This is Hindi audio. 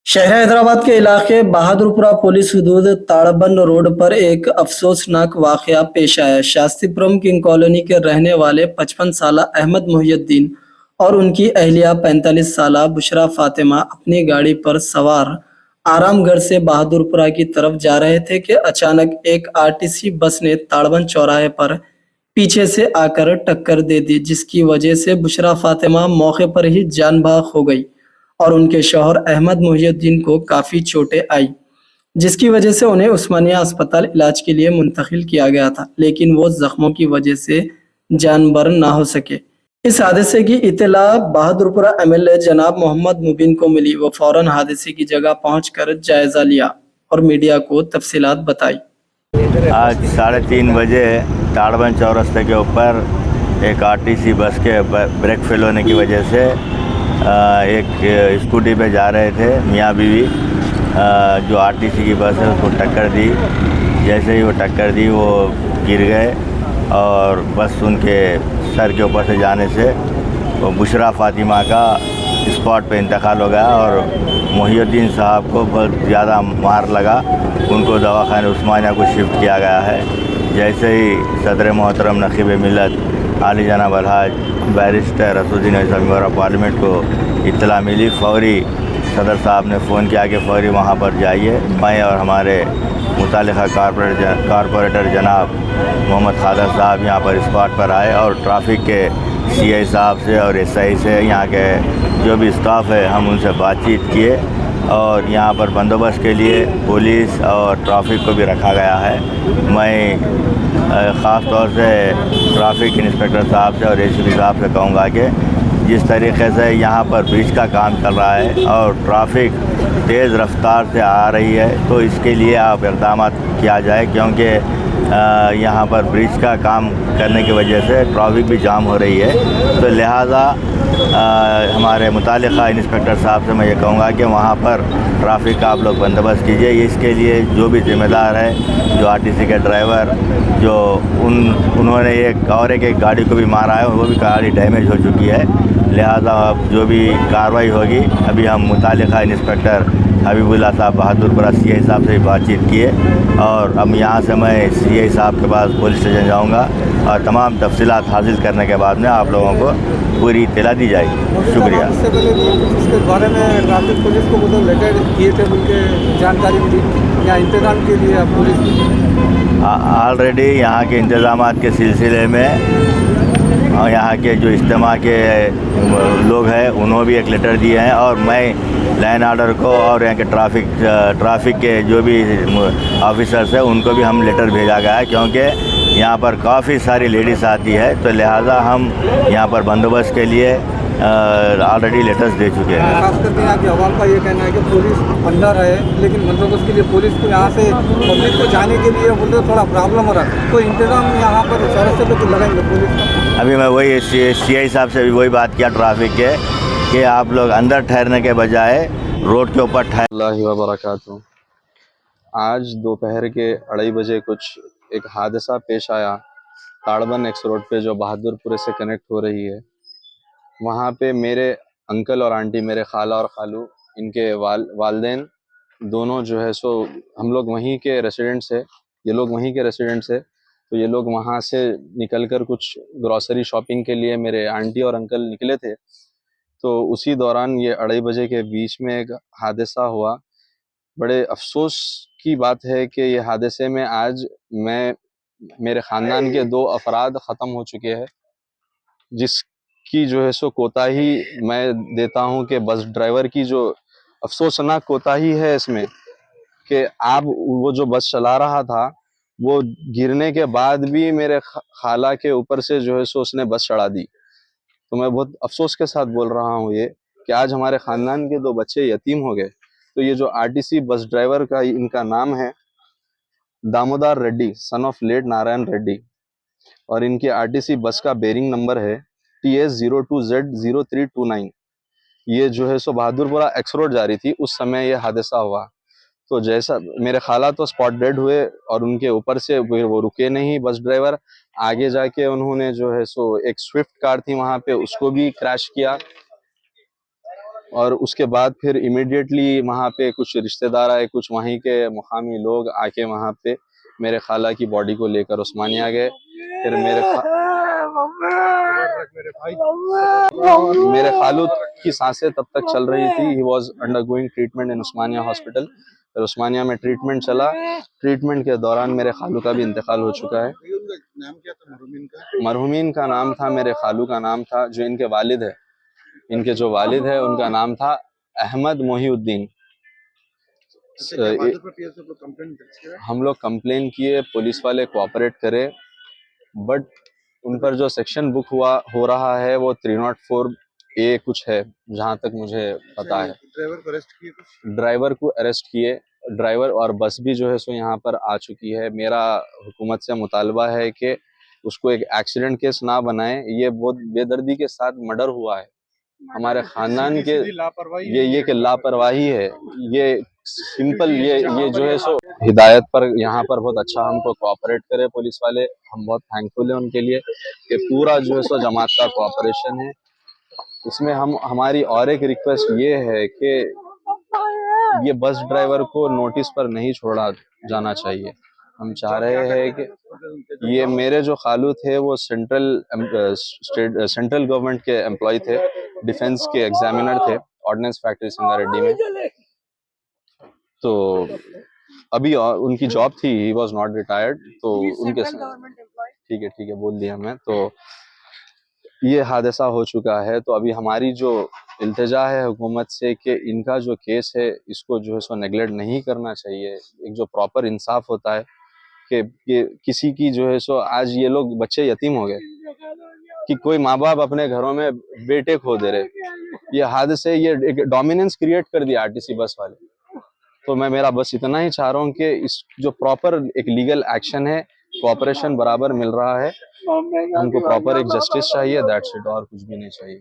शहर हैदराबाद के इलाके बहादुरपुरा पुलिस हदूद ताड़बंद रोड पर एक अफसोसनाक वाकया पेश आया। शास्त्रीपुरम किंग कॉलोनी के रहने वाले 55 साला अहमद मोहिउद्दीन और उनकी अहलिया 45 साला बुशरा फातिमा अपनी गाड़ी पर सवार आरामगढ़ से बहादुरपुरा की तरफ जा रहे थे कि अचानक एक आरटीसी बस ने ताड़बंद चौराहे पर पीछे से आकर टक्कर दे दी, जिसकी वजह से बुशरा फातिमा मौके पर ही जान बहक हो गई और उनके शौहर अहमद मोहिउद्दीन को काफ़ी चोटें आई, जिसकी वजह से उन्हें उस्मानिया अस्पताल इलाज के लिए मुंतकिल किया गया था, लेकिन वो जख्मों की वजह से जानबर ना हो सके। इस हादसे की इत्तला बहादुरपुरा एमएलए जनाब मोहम्मद मुबीन को मिली। वो फौरन हादसे की जगह पहुंचकर जायजा लिया और मीडिया को तफसीलात बताई। आज 3:30 बजे ताड़बंद चौरस्ते के ऊपर एक आरटीसी बस के ब्रेक फेल होने की वजह से एक स्कूटी पे जा रहे थे मियाँ बीवी, जो आरटीसी की बस है उसको टक्कर दी। जैसे ही वो टक्कर दी वो गिर गए और बस उनके सर के ऊपर से जाने से वो बुशरा फातिमा का स्पॉट पे इंतकाल हो गया और मोहिउद्दीन साहब को बहुत ज़्यादा मार लगा। उनको दवाखाने उस्मानिया को शिफ्ट किया गया है। जैसे ही सदर मोहतरम नकीब मिलत आली जनाब अलहाज barrister Asaduddin Owaisi member of parliament को इत्तला मिली, फौरी सदर साहब ने फ़ोन किया कि फौरी वहाँ पर जाइए। मैं और हमारे मुतालिका कारपोरेटर जनाब मोहम्मद खादर साहब यहाँ पर स्पॉट पर आए और ट्रैफिक के सीआई साहब से और एसआई से, यहाँ के जो भी स्टाफ है, हम उनसे बातचीत किए और यहाँ पर बंदोबस्त के लिए पुलिस और ट्रैफिक को भी रखा गया है। मैं ख़ास तौर से ट्रैफिक इंस्पेक्टर साहब से और एसीपी साहब से कहूँगा कि जिस तरीके से यहाँ पर ब्रिज का काम चल रहा है और ट्रैफिक तेज़ रफ्तार से आ रही है, तो इसके लिए आप इक़दाम किया जाए, क्योंकि यहाँ पर ब्रिज का काम करने की वजह से ट्रैफिक भी जाम हो रही है। तो लिहाजा हमारे मुतालिका इंस्पेक्टर साहब से मैं ये कहूँगा कि वहाँ पर ट्रैफिक का आप लोग बंदोबस्त कीजिए। इसके लिए जो भी ज़िम्मेदार है, जो आरटीसी के ड्राइवर, जो उन्होंने एक गाड़ी को भी मारा है, वो भी गाड़ी डैमेज हो चुकी है। लिहाजा अब जो भी कार्रवाई होगी, अभी हम मुतालिका इंस्पेक्टर हबीबुल्लाह साहब बहादुरपुरा सीआई साहब से बातचीत किए और अब यहाँ से मैं सीआई साहब के पास पुलिस स्टेशन जाऊँगा और तमाम तफसीलात हासिल करने के बाद में आप लोगों को पूरी इत्तला दी जाएगी। शुक्रिया। इससे पहले इसके बारे में ट्रैफिक पुलिस को मतलब लेटर किए थे, उनके जानकारी मिली या इंतज़ाम के लिए पुलिस ऑलरेडी यहाँ के इंतज़ामात के सिलसिले में और यहाँ के जो इज्तिमा के लोग हैं उन्होंने भी एक लेटर दिए हैं और मैं लाइन ऑर्डर को और यहाँ के ट्रैफिक के जो भी ऑफिसर्स हैं उनको भी हम लेटर भेजा गया है, क्योंकि यहाँ पर काफ़ी सारी लेडीज़ आती है, तो लिहाजा हम यहाँ पर बंदोबस्त के लिए ऑलरेडी लेटर्स दे चुके हैं। खास करके यहाँ के अवाम का ये कहना है कि पुलिस अंदर है, लेकिन बंदोबस्त के लिए पुलिस को यहाँ से पब्लिक को जाने के लिए बोलते थोड़ा प्रॉब्लम हो रहा है, तो इंतज़ाम यहाँ पर चौरस्ते पे तो लगाएंगे पुलिस का। अभी मैं वही सीआई साहब से भी वही बात किया ट्रैफिक के कि आप लोग अंदर ठहरने के बजाय रोड के ऊपर वबरकातुहू। आज दोपहर के 2:30 बजे कुछ एक हादसा पेश आया ताड़बन एक्स रोड पे, जो बहादुरपुरे से कनेक्ट हो रही है। वहाँ पे मेरे अंकल और आंटी, मेरे खाला और खालू, इनके वालदेन दोनों जो है सो हम लोग वहीं के रेसिडेंट्स है, ये लोग वहीं के रेसिडेंट्स है। तो ये लोग वहाँ से निकलकर कुछ ग्रॉसरी शॉपिंग के लिए मेरे आंटी और अंकल निकले थे। तो उसी दौरान ये 2:30 बजे के बीच में एक हादसा हुआ। बड़े अफसोस की बात है कि ये हादसे में आज मेरे ख़ानदान के 2 अफराद ख़त्म हो चुके हैं, जिसकी जो है सो कोताही मैं देता हूँ कि बस ड्राइवर की जो अफसोसनाक कोताही है इसमें, कि वो जो बस चला रहा था वो गिरने के बाद भी मेरे खाला के ऊपर से जो है सो उसने बस चढ़ा दी। तो मैं बहुत अफसोस के साथ बोल रहा हूँ ये कि आज हमारे ख़ानदान के 2 बच्चे यतीम हो गए। तो ये जो आरटीसी बस ड्राइवर का, इनका नाम है Damodar Reddy, son of late Narayan Reddy, और इनकी आरटीसी बस का बेरिंग नंबर है TS02Z0329। ये जो है सो बहादुरपुरा एक्स रोड जा रही थी, उस समय ये हादसा हुआ। तो जैसा मेरे खाला तो स्पॉट डेड हुए और उनके ऊपर से वो रुके नहीं बस ड्राइवर, आगे जाके उन्होंने जो है सो एक स्विफ्ट कार थी वहाँ पे, उसको भी क्रैश किया। और उसके बाद फिर इमीडिएटली वहाँ पे कुछ रिश्तेदार आए, कुछ वहीं के मुकामी लोग आके वहाँ पे मेरे खाला की बॉडी को लेकर उस्मानिया गए। फिर मेरे खालू की सांसें तब तक चल रही थी, he was undergoing treatment in Osmania hospital. फिर उस्मानिया में ट्रीटमेंट चला, ट्रीटमेंट के दौरान मेरे खालू का भी इंतकाल हो चुका है। नाम क्या था मरहूमिन का? मरहूमिन का नाम था, मेरे खालू का नाम था, जो इनके वालिद है, इनके जो वालिद है उनका नाम था अहमद मोहिउद्दीन। हम लोग कंप्लेन किए, पुलिस वाले कोऑपरेट करे, बट उन पर जो सेक्शन बुक हो रहा है वो 304A कुछ है, जहां तक मुझे पता है। ड्राइवर को अरेस्ट किए? ड्राइवर को अरेस्ट किए, ड्राइवर और बस भी जो है सो यहाँ पर आ चुकी है। मेरा हुकूमत से मुतालबा है कि उसको एक एक्सीडेंट केस ना बनाए, ये बहुत बेदर्दी के साथ मर्डर हुआ है हमारे खानदान के। ये कि लापरवाही है, ये सिंपल, ये जो है सो हिदायत पर यहाँ पर बहुत अच्छा हमको कोऑपरेट करे पुलिस वाले। हम बहुत थैंकफुल है उनके लिए कि पूरा जो है सो जमात का कोऑपरेशन है इसमें। हमारी और एक रिक्वेस्ट ये है कि ये बस ड्राइवर को नोटिस पर नहीं छोड़ा जाना चाहिए। हम चाह रहे हैं कि ये मेरे जो खालू थे वो सेंट्रल गवर्नमेंट के एम्प्लॉय थे, डिफेंस के एग्जामिनर थे, ऑर्डिनेंस फैक्ट्री संगारेड्डी में। तो अभी उनकी जॉब थी, ही वॉज नॉट रिटायर्ड, तो उनके ठीक है बोल दिया मैं। तो ये हादसा हो चुका है, तो अभी हमारी जो इल्तिजा है हुकूमत से कि इनका जो केस है इसको जो है सो नेगलेक्ट नहीं करना चाहिए। एक जो प्रॉपर इंसाफ होता है कि किसी की जो है सो, आज ये लोग बच्चे यतीम हो गए कि कोई माँ बाप अपने घरों में बेटे खो दे रहे, ये हादसे, ये एक डोमिनेंस क्रिएट कर दिया आरटीसी बस वाले। तो मैं मेरा बस इतना ही चाह रहा हूँ कि इस जो प्रॉपर एक लीगल एक्शन है, कोऑपरेशन बराबर मिल रहा है, हमको प्रॉपर एक जस्टिस चाहिए, दैट्स इट, और कुछ भी नहीं चाहिए।